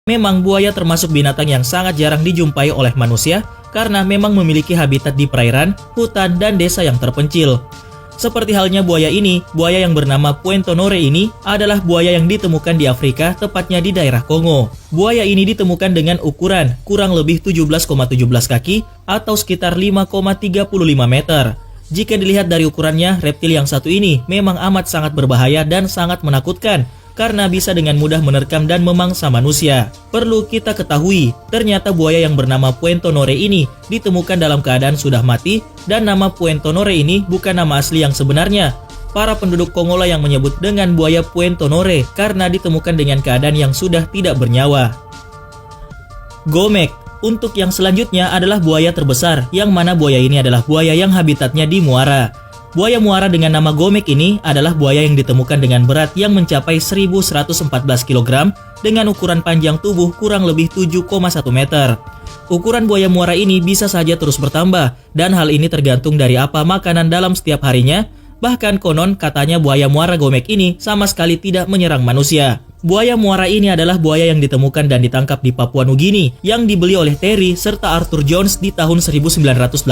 Memang buaya termasuk binatang yang sangat jarang dijumpai oleh manusia karena memang memiliki habitat di perairan, hutan, dan desa yang terpencil. Seperti halnya buaya ini, buaya yang bernama Pointonore ini adalah buaya yang ditemukan di Afrika, tepatnya di daerah Kongo. Buaya ini ditemukan dengan ukuran kurang lebih 17,17 kaki atau sekitar 5,35 meter. Jika dilihat dari ukurannya, reptil yang satu ini memang amat sangat berbahaya dan sangat menakutkan karena bisa dengan mudah menerkam dan memangsa manusia. Perlu kita ketahui, ternyata buaya yang bernama Pointonore ini ditemukan dalam keadaan sudah mati dan nama Pointonore ini bukan nama asli yang sebenarnya. Para penduduk Kongo lah yang menyebut dengan buaya Pointonore karena ditemukan dengan keadaan yang sudah tidak bernyawa. Gomek. Untuk yang selanjutnya adalah buaya terbesar, yang mana buaya ini adalah buaya yang habitatnya di muara. Buaya muara dengan nama Gomek ini adalah buaya yang ditemukan dengan berat yang mencapai 1114 kg dengan ukuran panjang tubuh kurang lebih 7,1 meter. Ukuran buaya muara ini bisa saja terus bertambah dan hal ini tergantung dari apa makanan dalam setiap harinya. Bahkan konon katanya buaya muara Gomek ini sama sekali tidak menyerang manusia. Buaya muara ini adalah buaya yang ditemukan dan ditangkap di Papua Nugini yang dibeli oleh Terry serta Arthur Jones di tahun 1985.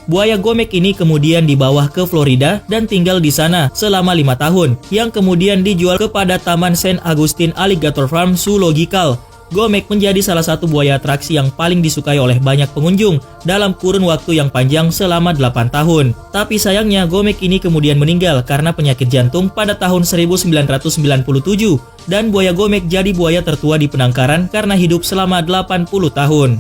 Buaya Gomek ini kemudian dibawa ke Florida dan tinggal di sana selama 5 tahun, yang kemudian dijual kepada Taman St. Augustine Alligator Farm Zoological. Gomek menjadi salah satu buaya atraksi yang paling disukai oleh banyak pengunjung dalam kurun waktu yang panjang selama 8 tahun. Tapi sayangnya Gomek ini kemudian meninggal karena penyakit jantung pada tahun 1997 dan buaya Gomek jadi buaya tertua di penangkaran karena hidup selama 80 tahun.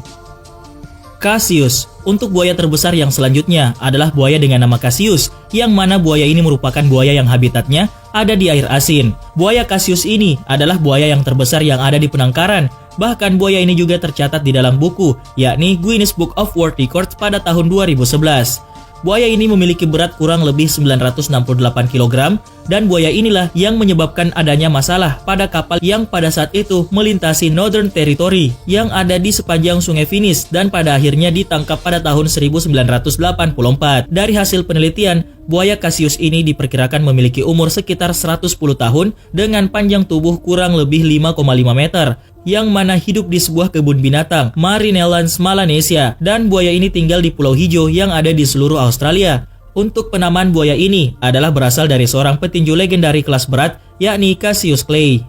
Cassius. Untuk buaya terbesar yang selanjutnya adalah buaya dengan nama Cassius, yang mana buaya ini merupakan buaya yang habitatnya ada di air asin. Buaya Cassius ini adalah buaya yang terbesar yang ada di penangkaran. Bahkan buaya ini juga tercatat di dalam buku, yakni Guinness Book of World Records pada tahun 2011. Buaya ini memiliki berat kurang lebih 968 kg dan buaya inilah yang menyebabkan adanya masalah pada kapal yang pada saat itu melintasi Northern Territory yang ada di sepanjang Sungai Finis dan pada akhirnya ditangkap pada tahun 1984. Dari hasil penelitian, buaya Cassius ini diperkirakan memiliki umur sekitar 110 tahun dengan panjang tubuh kurang lebih 5,5 meter, yang mana hidup di sebuah kebun binatang Marineland, Melanesia, dan buaya ini tinggal di Pulau Hijau yang ada di seluruh Australia. Untuk penamaan buaya ini adalah berasal dari seorang petinju legendari kelas berat, yakni Cassius Clay.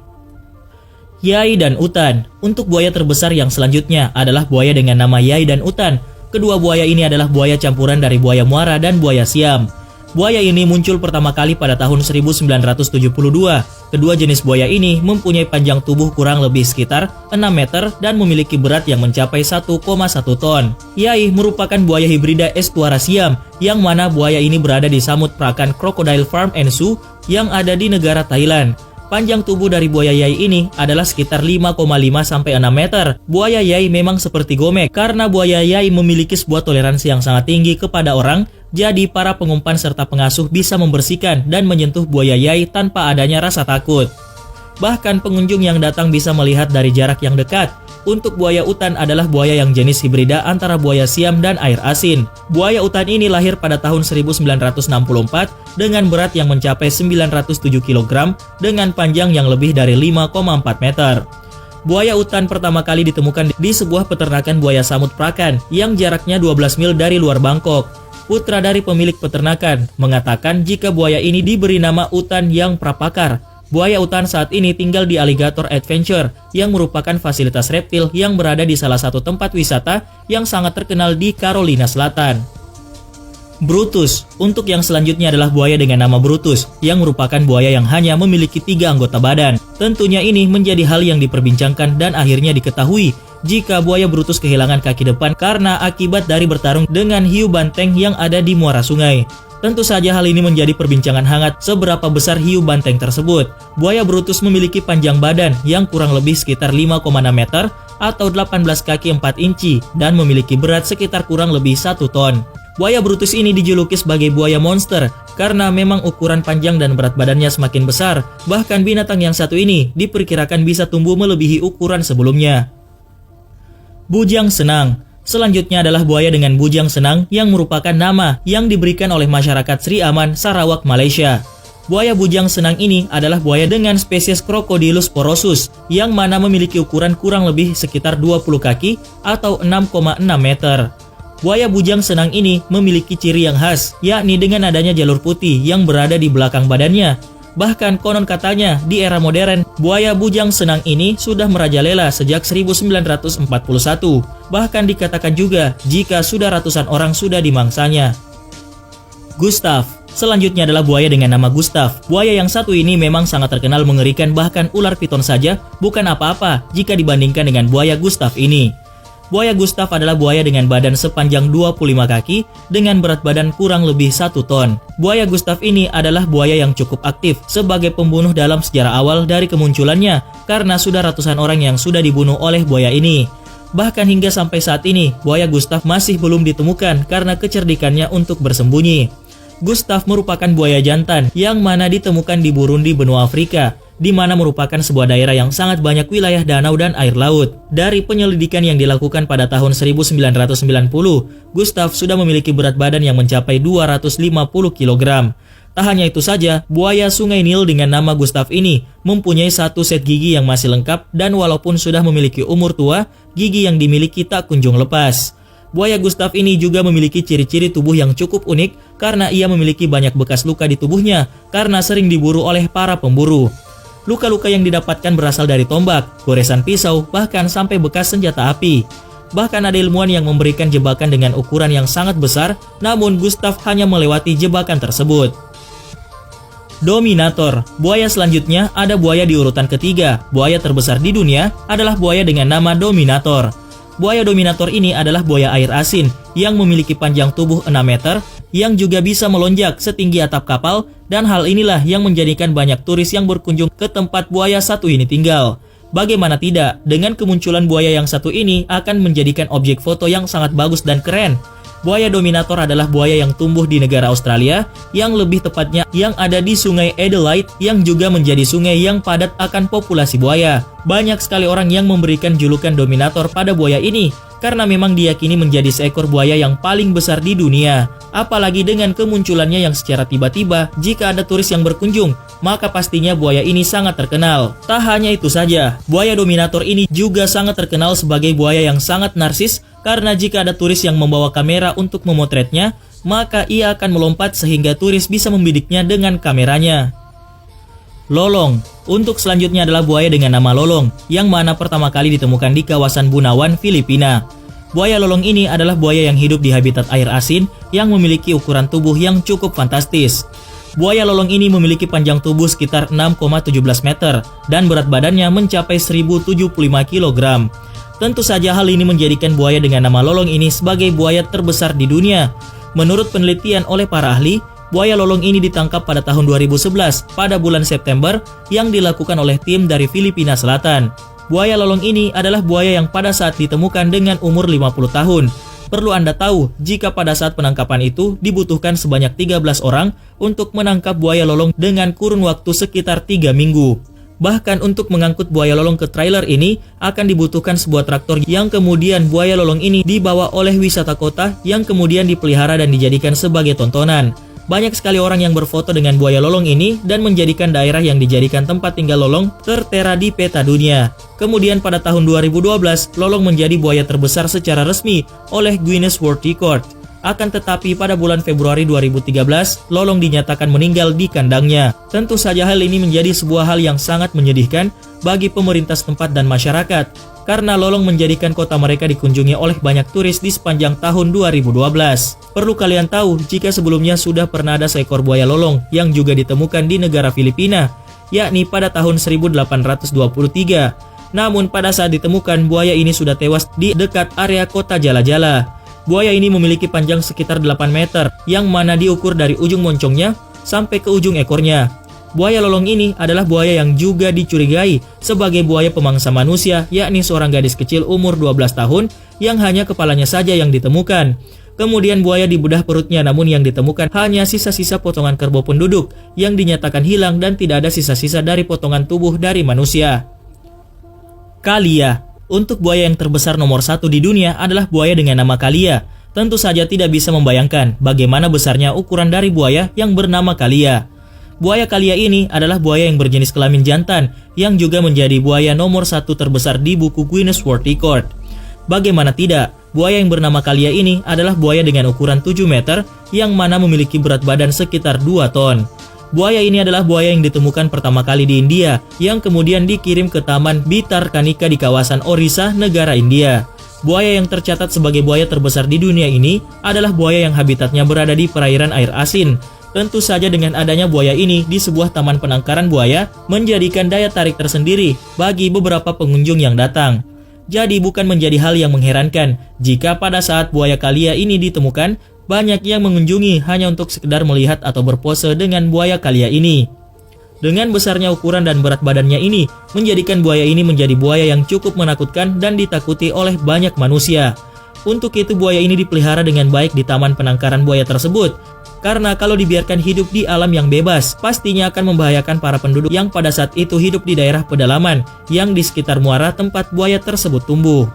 Yai dan Utan. Untuk buaya terbesar yang selanjutnya adalah buaya dengan nama Yai dan Utan. Kedua buaya ini adalah buaya campuran dari buaya muara dan buaya Siam. Buaya ini muncul pertama kali pada tahun 1972. Kedua jenis buaya ini mempunyai panjang tubuh kurang lebih sekitar 6 meter dan memiliki berat yang mencapai 1,1 ton. Yai merupakan buaya hibrida estuara Siam, yang mana buaya ini berada di Samut Prakan Crocodile Farm and Zoo yang ada di negara Thailand. Panjang tubuh dari buaya Yai ini adalah sekitar 5,5 sampai 6 meter. Buaya Yai memang seperti Gomek karena buaya Yai memiliki sebuah toleransi yang sangat tinggi kepada orang. Jadi para pengumpan serta pengasuh bisa membersihkan dan menyentuh buaya Yai tanpa adanya rasa takut. Bahkan pengunjung yang datang bisa melihat dari jarak yang dekat. Untuk buaya Utan adalah buaya yang jenis hibrida antara buaya Siam dan air asin. Buaya Utan ini lahir pada tahun 1964 dengan berat yang mencapai 907 kg dengan panjang yang lebih dari 5,4 meter. Buaya Utan pertama kali ditemukan di sebuah peternakan buaya Samut Prakan yang jaraknya 12 mil dari luar Bangkok. Putra dari pemilik peternakan mengatakan jika buaya ini diberi nama Utan yang prapakar. Buaya Utan saat ini tinggal di Alligator Adventure yang merupakan fasilitas reptil yang berada di salah satu tempat wisata yang sangat terkenal di Carolina Selatan. Brutus. Untuk yang selanjutnya adalah buaya dengan nama Brutus yang merupakan buaya yang hanya memiliki 3 anggota badan. Tentunya ini menjadi hal yang diperbincangkan dan akhirnya diketahui jika buaya Brutus kehilangan kaki depan karena akibat dari bertarung dengan hiu banteng yang ada di muara sungai. Tentu saja hal ini menjadi perbincangan hangat seberapa besar hiu banteng tersebut. Buaya Brutus memiliki panjang badan yang kurang lebih sekitar 5,6 meter atau 18 kaki 4 inci dan memiliki berat sekitar kurang lebih 1 ton. Buaya Brutus ini dijuluki sebagai buaya monster karena memang ukuran panjang dan berat badannya semakin besar. Bahkan binatang yang satu ini diperkirakan bisa tumbuh melebihi ukuran sebelumnya. Bujang Senang. Selanjutnya adalah buaya dengan bujang senang yang merupakan nama yang diberikan oleh masyarakat Sri Aman, Sarawak, Malaysia. Buaya bujang senang ini adalah buaya dengan spesies Crocodylus porosus yang mana memiliki ukuran kurang lebih sekitar 20 kaki atau 6,6 meter. Buaya bujang senang ini memiliki ciri yang khas, yakni dengan adanya jalur putih yang berada di belakang badannya. Bahkan konon katanya di era modern, buaya bujang senang ini sudah merajalela sejak 1941. Bahkan dikatakan juga jika sudah ratusan orang sudah dimangsanya. Gustav. Selanjutnya adalah buaya dengan nama Gustav. Buaya yang satu ini memang sangat terkenal mengerikan, bahkan ular piton saja bukan apa-apa jika dibandingkan dengan buaya Gustav ini. Buaya Gustav adalah buaya dengan badan sepanjang 25 kaki dengan berat badan kurang lebih 1 ton. Buaya Gustav ini adalah buaya yang cukup aktif sebagai pembunuh dalam sejarah awal dari kemunculannya karena sudah ratusan orang yang sudah dibunuh oleh buaya ini. Bahkan hingga sampai saat ini, buaya Gustav masih belum ditemukan karena kecerdikannya untuk bersembunyi. Gustav merupakan buaya jantan yang mana ditemukan di Burundi, benua Afrika, di mana merupakan sebuah daerah yang sangat banyak wilayah danau dan air laut. Dari penyelidikan yang dilakukan pada tahun 1990, Gustav sudah memiliki berat badan yang mencapai 250 kg. Tak hanya itu saja, buaya Sungai Nil dengan nama Gustav ini mempunyai satu set gigi yang masih lengkap dan walaupun sudah memiliki umur tua, gigi yang dimiliki tak kunjung lepas. Buaya Gustav ini juga memiliki ciri-ciri tubuh yang cukup unik karena ia memiliki banyak bekas luka di tubuhnya karena sering diburu oleh para pemburu. Luka-luka yang didapatkan berasal dari tombak, goresan pisau, bahkan sampai bekas senjata api. Bahkan ada ilmuwan yang memberikan jebakan dengan ukuran yang sangat besar, namun Gustav hanya melewati jebakan tersebut. Dominator. Buaya selanjutnya ada buaya di urutan ketiga. Buaya terbesar di dunia adalah buaya dengan nama Dominator. Buaya Dominator ini adalah buaya air asin yang memiliki panjang tubuh 6 meter yang juga bisa melonjak setinggi atap kapal, dan hal inilah yang menjadikan banyak turis yang berkunjung ke tempat buaya satu ini tinggal. Bagaimana tidak, dengan kemunculan buaya yang satu ini akan menjadikan objek foto yang sangat bagus dan keren. Buaya Dominator adalah buaya yang tumbuh di negara Australia, yang lebih tepatnya yang ada di Sungai Adelaide, yang juga menjadi sungai yang padat akan populasi buaya. Banyak sekali orang yang memberikan julukan Dominator pada buaya ini, karena memang diyakini menjadi seekor buaya yang paling besar di dunia. Apalagi dengan kemunculannya yang secara tiba-tiba, jika ada turis yang berkunjung, maka pastinya buaya ini sangat terkenal. Tak hanya itu saja, buaya Dominator ini juga sangat terkenal sebagai buaya yang sangat narsis, karena jika ada turis yang membawa kamera untuk memotretnya, maka ia akan melompat sehingga turis bisa membidiknya dengan kameranya. Lolong. Untuk selanjutnya adalah buaya dengan nama Lolong, yang mana pertama kali ditemukan di kawasan Bunawan, Filipina. Buaya Lolong ini adalah buaya yang hidup di habitat air asin yang memiliki ukuran tubuh yang cukup fantastis. Buaya Lolong ini memiliki panjang tubuh sekitar 6,17 meter dan berat badannya mencapai 1075 kg. Tentu saja hal ini menjadikan buaya dengan nama Lolong ini sebagai buaya terbesar di dunia. Menurut penelitian oleh para ahli, buaya Lolong ini ditangkap pada tahun 2011 pada bulan September yang dilakukan oleh tim dari Filipina Selatan. Buaya Lolong ini adalah buaya yang pada saat ditemukan dengan umur 50 tahun. Perlu Anda tahu, jika pada saat penangkapan itu dibutuhkan sebanyak 13 orang untuk menangkap buaya Lolong dengan kurun waktu sekitar 3 minggu. Bahkan untuk mengangkut buaya Lolong ke trailer ini akan dibutuhkan sebuah traktor yang kemudian buaya Lolong ini dibawa oleh wisata kota yang kemudian dipelihara dan dijadikan sebagai tontonan. Banyak sekali orang yang berfoto dengan buaya Lolong ini dan menjadikan daerah yang dijadikan tempat tinggal Lolong tertera di peta dunia. Kemudian pada tahun 2012, Lolong menjadi buaya terbesar secara resmi oleh Guinness World Record. Akan tetapi pada bulan Februari 2013, Lolong dinyatakan meninggal di kandangnya. Tentu saja hal ini menjadi sebuah hal yang sangat menyedihkan bagi pemerintah setempat dan masyarakat, karena Lolong menjadikan kota mereka dikunjungi oleh banyak turis di sepanjang tahun 2012. Perlu kalian tahu, jika sebelumnya sudah pernah ada seekor buaya Lolong yang juga ditemukan di negara Filipina, yakni pada tahun 1823. Namun pada saat ditemukan, buaya ini sudah tewas di dekat area kota Jala-Jala. Buaya ini memiliki panjang sekitar 8 meter, yang mana diukur dari ujung moncongnya sampai ke ujung ekornya. Buaya Lolong ini adalah buaya yang juga dicurigai sebagai buaya pemangsa manusia, yakni seorang gadis kecil umur 12 tahun yang hanya kepalanya saja yang ditemukan. Kemudian buaya dibedah perutnya, namun yang ditemukan hanya sisa-sisa potongan kerbau penduduk yang dinyatakan hilang dan tidak ada sisa-sisa dari potongan tubuh dari manusia. Kalia. Untuk buaya yang terbesar nomor 1 di dunia adalah buaya dengan nama Kalia. Tentu saja tidak bisa membayangkan bagaimana besarnya ukuran dari buaya yang bernama Kalia. Buaya Kalia ini adalah buaya yang berjenis kelamin jantan yang juga menjadi buaya nomor 1 terbesar di buku Guinness World Record. Bagaimana tidak, buaya yang bernama Kalia ini adalah buaya dengan ukuran 7 meter yang mana memiliki berat badan sekitar 2 ton. Buaya ini adalah buaya yang ditemukan pertama kali di India yang kemudian dikirim ke Taman Bhitarkanika di kawasan Orissa, negara India. Buaya yang tercatat sebagai buaya terbesar di dunia ini adalah buaya yang habitatnya berada di perairan air asin. Tentu saja dengan adanya buaya ini di sebuah taman penangkaran buaya menjadikan daya tarik tersendiri bagi beberapa pengunjung yang datang. Jadi bukan menjadi hal yang mengherankan jika pada saat buaya Kalia ini ditemukan, banyak yang mengunjungi hanya untuk sekedar melihat atau berpose dengan buaya Kalia ini. Dengan besarnya ukuran dan berat badannya ini, menjadikan buaya ini menjadi buaya yang cukup menakutkan dan ditakuti oleh banyak manusia. Untuk itu buaya ini dipelihara dengan baik di taman penangkaran buaya tersebut. Karena kalau dibiarkan hidup di alam yang bebas, pastinya akan membahayakan para penduduk yang pada saat itu hidup di daerah pedalaman yang di sekitar muara tempat buaya tersebut tumbuh.